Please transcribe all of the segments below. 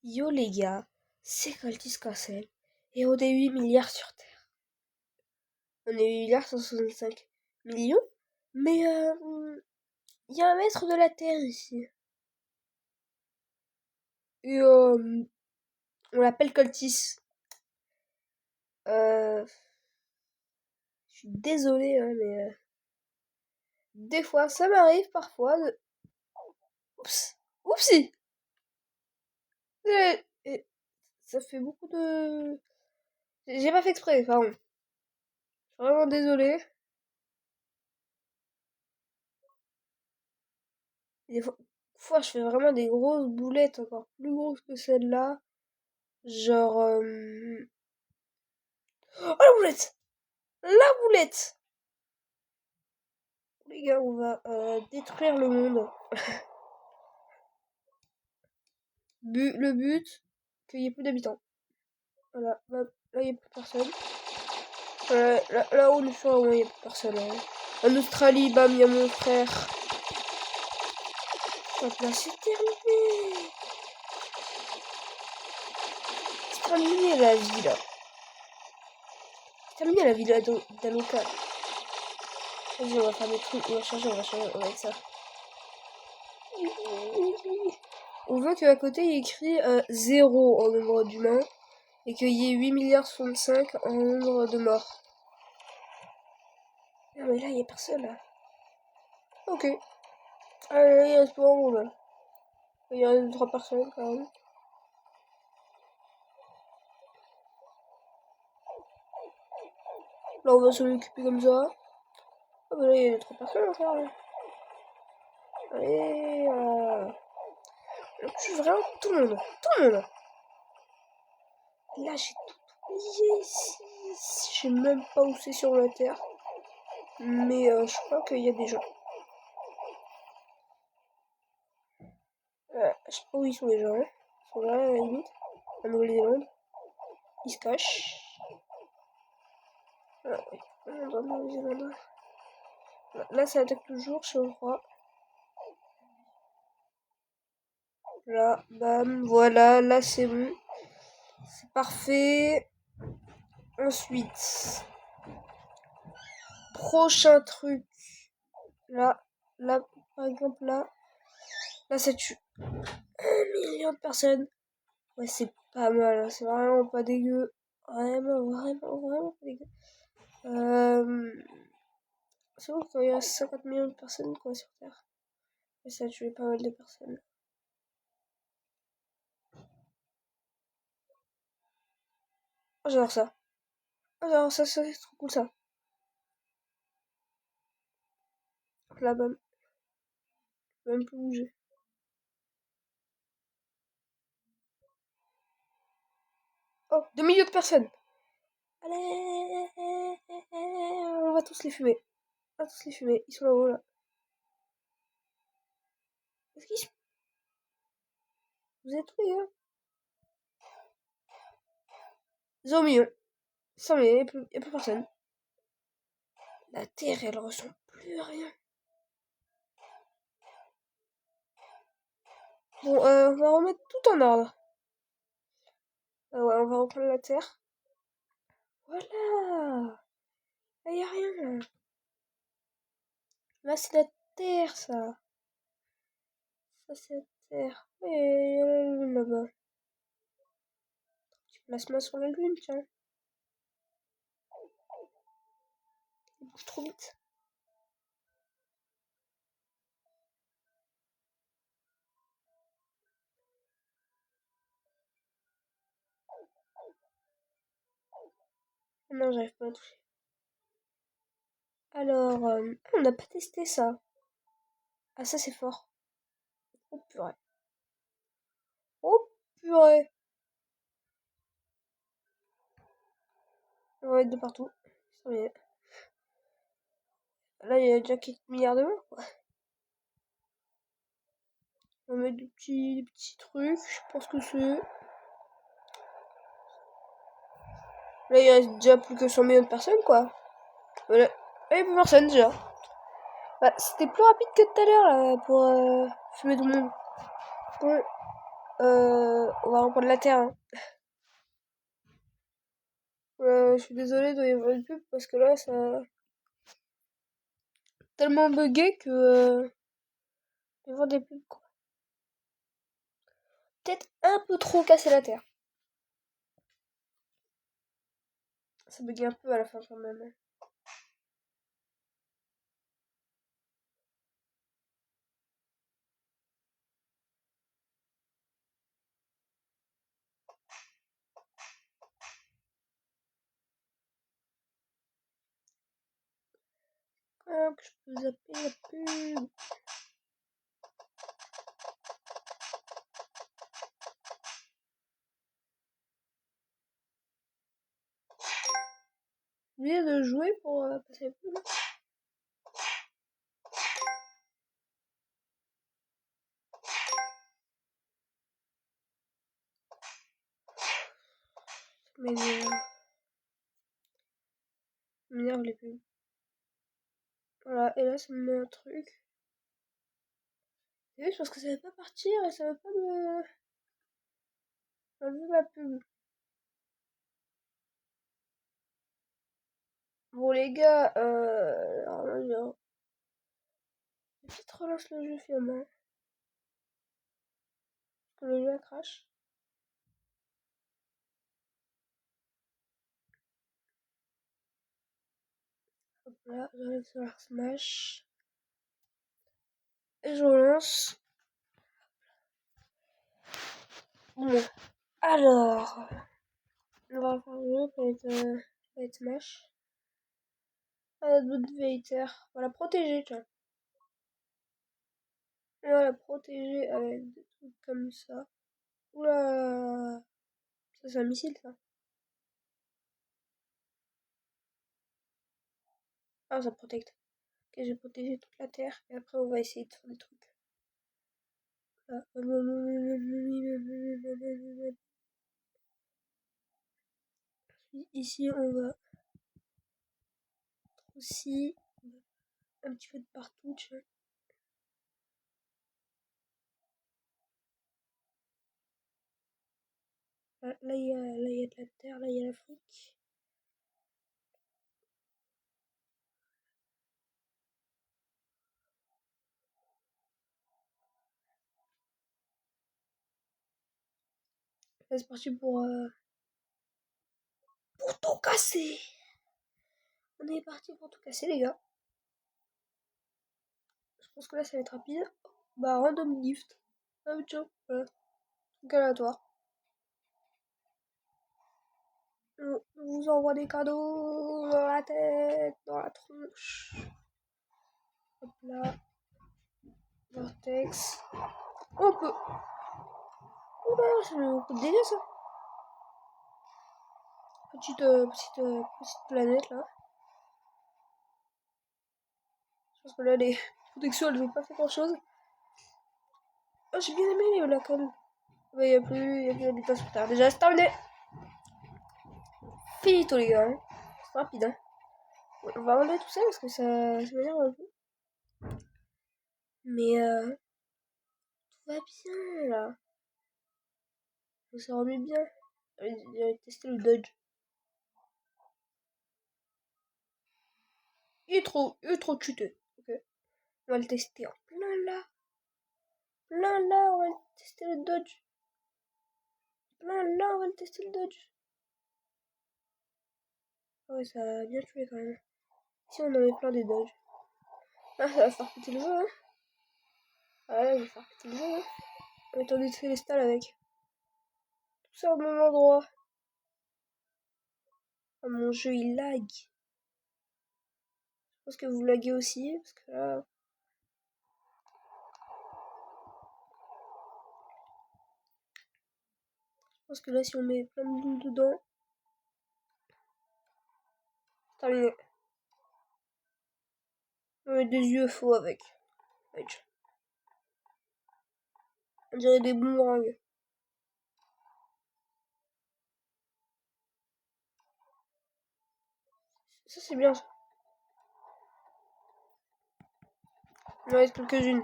Yo les gars, c'est Cultis Castle et on est 8 milliards sur Terre. On est 8 milliards 165 millions, mais il y a un maître de la Terre ici. Et on l'appelle Cultis. Je suis désolé, hein, mais des fois ça m'arrive parfois de... Oups, oupsie. Et ça fait beaucoup de... J'ai pas fait exprès, pardon. Je suis vraiment désolé. Des fois, je fais vraiment des grosses boulettes, encore plus grosses que celle-là. Genre... Oh la boulette! La boulette! Les gars, on va détruire le monde. Le but, qu'il n'y ait plus d'habitants. Voilà, là, il n'y a plus personne. Là-haut, le soir, il n'y a plus personne. Hein. En Australie, bam, il y a mon frère. Hop là, c'est terminé! C'est terminé la vie, là. C'est terminé la vie d'Aloca. Vas-y, on va faire des trucs, on va changer, on va être ça. On veut qu'à côté, il y ait écrit 0 en nombre d'humains. Et qu'il y ait 8 milliards 65 en nombre de morts. Non mais là, il n'y a personne là. Ok. Allez, il reste pas en là. Il y a 3 personnes quand même. Là, on va s'en occuper comme ça. Ah bah là, il y a 3 personnes encore. Là. Allez, je suis vraiment tout le monde. Tout le monde. Là, j'ai tout oublié ici. Je sais même pas où c'est sur la Terre. Mais je crois qu'il y a des gens. Je sais pas où ils sont les gens. Hein. Ils sont là, à la limite. En Nouvelle-Zélande. Ils se cachent. Ah oui. Dans Nouvelle-Zélande. Là, ça attaque toujours, je crois. Là, bam, voilà, là c'est bon. C'est parfait. Ensuite, prochain truc. Là, par exemple, là ça tue 1 million de personnes. Ouais, c'est pas mal, hein, c'est vraiment pas dégueu. Vraiment pas dégueu. C'est bon quand il y a 50 millions de personnes quoi sur Terre. Et ça a tué pas mal de personnes. Oh, j'adore ça. Oh, j'adore ça, c'est trop cool ça. Là, bam. Même plus bouger. Oh, 2 millions de personnes. Allez, on va tous les fumer. On va tous les fumer. Ils sont là-haut, là. Est-ce qu'ils... Vous êtes où, les gars? 0 millions. 100 millions, il n'y a plus personne. La Terre, elle ressent plus rien. Bon, on va remettre tout en ordre. Ah ouais, on va reprendre la Terre. Voilà. Là, y a rien, là. Là, c'est la Terre, ça. Ça, c'est la Terre. Et il y a la Lune, là-bas. Tu places-moi sur la Lune, tiens. Il bouge trop vite. Non, j'arrive pas à toucher. Alors, on n'a pas testé ça. Ah, ça, c'est fort. Oh, purée. Oh, purée. On va être de partout. Ça y est. Là, il y a déjà quelques milliards de morts, quoi. On va mettre des petits trucs. Je pense que c'est... Là, il reste déjà plus que 100 millions de personnes, quoi. Voilà. Il n'y a plus personne, déjà. Bah, c'était plus rapide que tout à l'heure, là, pour fumer tout le monde. Ouais. On va reprendre la Terre. Hein. Je suis désolée, il doit y avoir une pub parce que là, ça a tellement bugué que il va y avoir des pubs, quoi. Peut-être un peu trop casser la Terre. Ça buguait un peu à la fin quand même. Hein. Ah, que je peux zapper la pub. J'ai oublié de jouer pour passer la pub. Mais m'énerve les pubs. Voilà, et là ça me met un truc. Et oui, je pense que ça va pas partir et ça va pas me enlever ma pub. Bon les gars, alors là je vite relance le jeu finalement. Parce que le jeu crash. Hop là, j'arrive sur la Smash. Et je relance. Bon, alors, on va faire le jeu, ça va être Smash. Ah, d'autres Vader. On va la protéger, tiens. On va la protéger avec des trucs comme ça. Oula! Ça, c'est un missile, ça. Ah, ça protecte. Ok, j'ai protégé toute la Terre. Et après, on va essayer de faire des trucs. Là. Ici, on va aussi un petit peu de partout, tiens. Là, il y a de la Terre, là, il y a l'Afrique. Là, c'est parti pour tout casser. On est parti pour tout casser, les gars. Je pense que là, ça va être rapide. Bah, random gift. Ah, tiens, voilà. Truc aléatoire. On vous envoie des cadeaux dans la tête, dans la tronche. Hop là. Vortex. On peut. Oula, c'est un peu de dégâts, ça. Petite planète, là. Je pense que là, les protections, elles n'ont pas fait grand-chose. Oh, j'ai bien aimé les Black Hole. Il n'y a plus d'habitat sur Terre. Déjà, c'est terminé. Finito, les gars. Hein. C'est rapide, hein. On va enlever tout ça parce que ça m'énerve un peu. Mais tout va bien, là. On s'est remis bien. J'ai testé le dodge. Il est trop cheaté. Ok. On va le tester en plein là. Plein là, on va tester le dodge. Plein là, on va le tester le dodge. Ah ouais, ça a bien tué quand même. Si on en avait plein des dodges. Ah, ça va faire péter le jeu, hein. Ah là, il va faire péter le jeu, hein. On va étendre Célestal avec. Tout ça au même endroit. Ah, mon jeu, il lag. Je pense que vous laguez aussi, parce que là... Je pense que là, si on met plein de boules dedans... Terminé. On va mettre des UFO avec. On dirait des boomerangs. Ça, c'est bien, ça. Il en reste quelques-unes.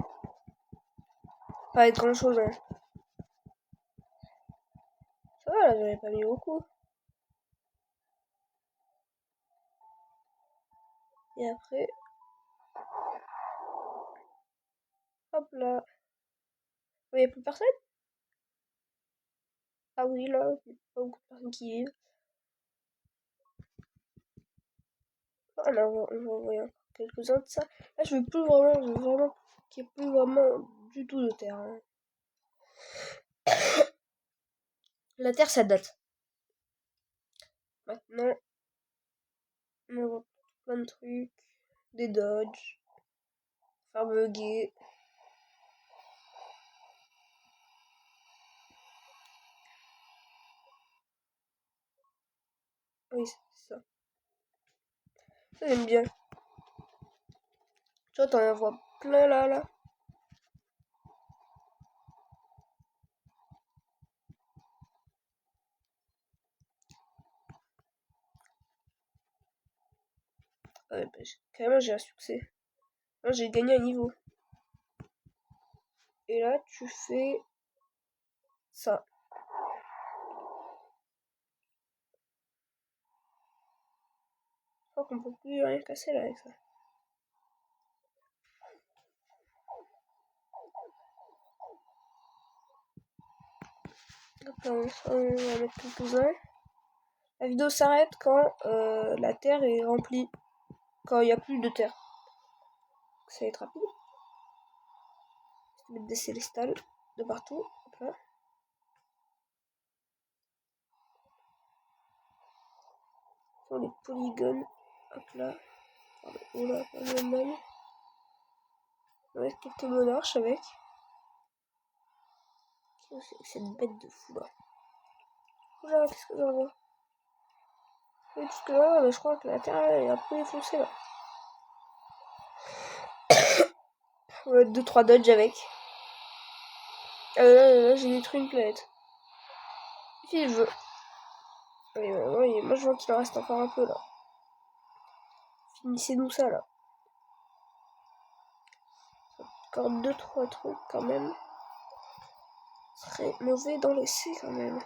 Pas être grand-chose, hein. va, là, j'en ai pas mis beaucoup. Et après, hop là. Il n'y a plus personne? Ah oui, là, il n'y a pas beaucoup de personnes qui vivent. Ah non, on va envoyer encore quelques-uns de ça. Là, je veux vraiment qu'il n'y ait plus vraiment du tout de terre. Hein. La terre, ça date. Maintenant, on va plein de trucs. Des dodges. Faire bugger. Oui, c'est ça. Ça, j'aime bien. Tu vois, t'en envoies plein là. Ouais, bah, carrément, j'ai un succès. Là, j'ai gagné un niveau. Et là, tu fais ça. Je crois qu'on peut plus rien casser là avec ça. Donc, on va mettre quelques-uns. La vidéo s'arrête quand la terre est remplie. Quand il n'y a plus de terre. Ça va être rapide. Je vais mettre des célestales de partout. Hop là. Sur les polygones. Hop là. Oh là, pas mal. On va mettre quelques monarches avec. Qu'est-ce que c'est cette bête de fou là? Oula, qu'est-ce que j'en vois? Oui, tout ce que là, mais je crois que la terre est un peu défoncée là. On va mettre 2-3 dodges avec. Là, j'ai détruit une planète. Si je veux. Oui, moi je vois qu'il en reste encore un peu là. Finissez-nous ça là. Encore 2-3 trucs quand même. Ce serait mauvais d'en laisser quand même.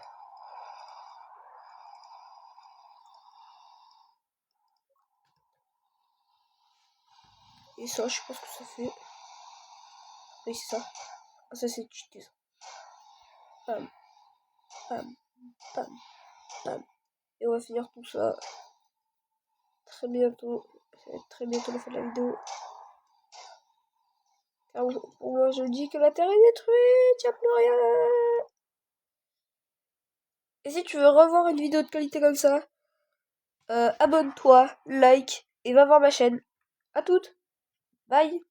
Et ça, je sais pas ce que ça fait. Oui, c'est ça. Ah, ça, c'est cheaté ça. Bam, bam, bam, bam. Et on va finir tout ça très bientôt. Ça va être très bientôt la fin de la vidéo. Car pour moi, je dis que la Terre est détruite, il n'y a plus rien. Et si tu veux revoir une vidéo de qualité comme ça, abonne-toi, like et va voir ma chaîne. À toutes. Bye.